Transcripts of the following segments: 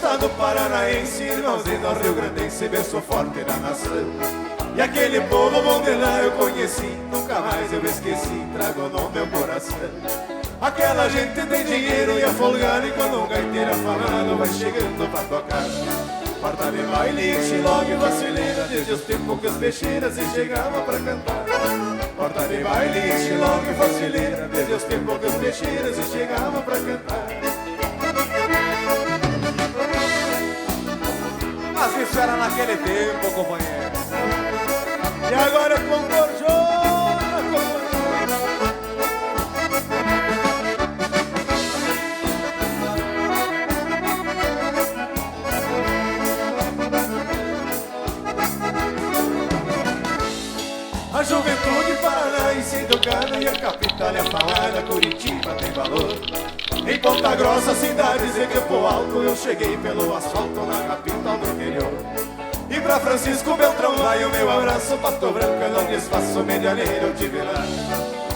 estado paranaense, irmãozinho do Rio Grandense, berço forte da nação. E aquele povo bom de lá eu conheci, nunca mais eu esqueci, trago no meu coração. Aquela gente tem dinheiro e é folgada, e quando um gaiteiro falando vai chegando pra tocar. Porta de baile, xilog e vacileira, desde os tempos que os peixeiras se chegavam pra cantar. Porta de baile, xilog e vacileira, desde os tempos que os peixeiras se chegavam pra cantar. Mas isso era naquele tempo, companheiro. E agora é com gorjona, companheiro. A juventude paranaense educada e a capital é falada, Curitiba tem valor. Em Ponta Grossa, cidades em Campo Alto, eu cheguei pelo asfalto na capital do interior. E pra Francisco Beltrão vai o meu abraço, Pato Branco, não desfaço, Medianeira eu tive lá.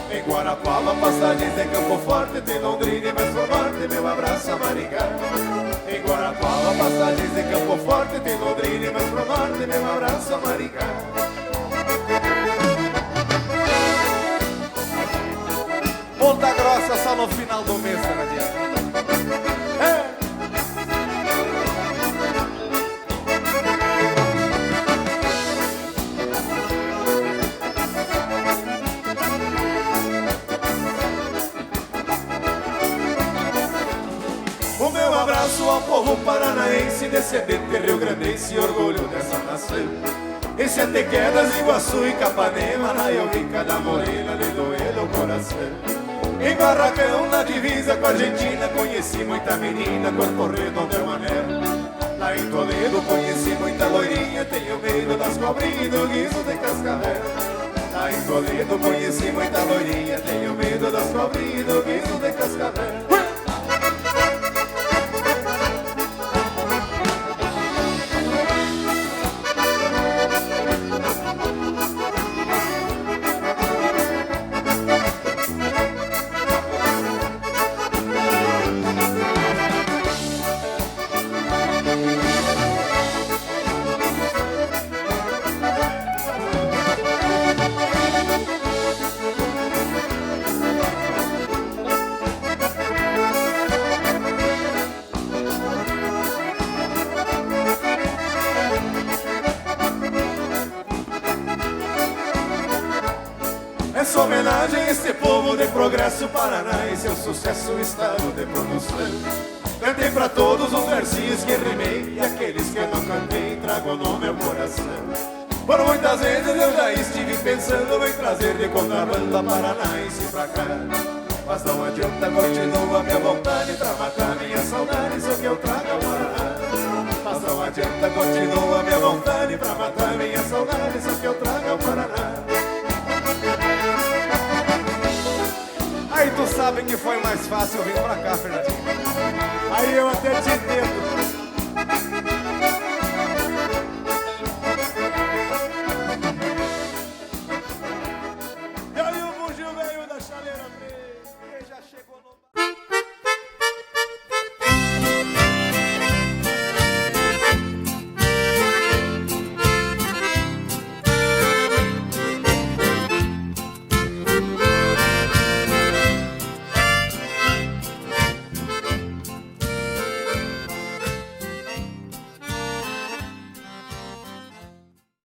Em Guarapava, passagens em Campo Forte, tem Londrina e mais por norte, meu abraço a Maringá. Em Guarapava, passagens em Campo Forte, tem Londrina e mais por norte, meu abraço a Maringá. Ponta Grossa só no final do mês, canadiano. O meu abraço ao povo paranaense, descendente rio-grandense, orgulho dessa nação. Em Sete Quedas, Iguaçu e Capanema, na Rica da Morena, lhe doeu o coração. Em Barracão, na divisa com a Argentina, conheci muita menina, Corpo Redondo é uma merda. Lá em Toledo conheci muita loirinha, tenho medo das cobrinhas e do guiso de cascavel. Lá em Toledo conheci muita loirinha, tenho medo das cobrinhas e do guiso de cascavel. Essa homenagem a esse povo de progresso paranaense, é o sucesso, o estado de produção. Cantei pra todos os versinhos que rimei, e aqueles que não cantei, trago no meu coração. Por muitas vezes eu já estive pensando em trazer de contrabando a paranaense pra cá. Mas não adianta, continua minha vontade pra matar minha saudade, só que eu trago ao Paraná. Mas não adianta, continua minha vontade pra matar minha saudade, só que eu trago ao Paraná. Aí tu sabe que foi mais fácil vir pra cá, Fernandinho. Aí eu até te entendo.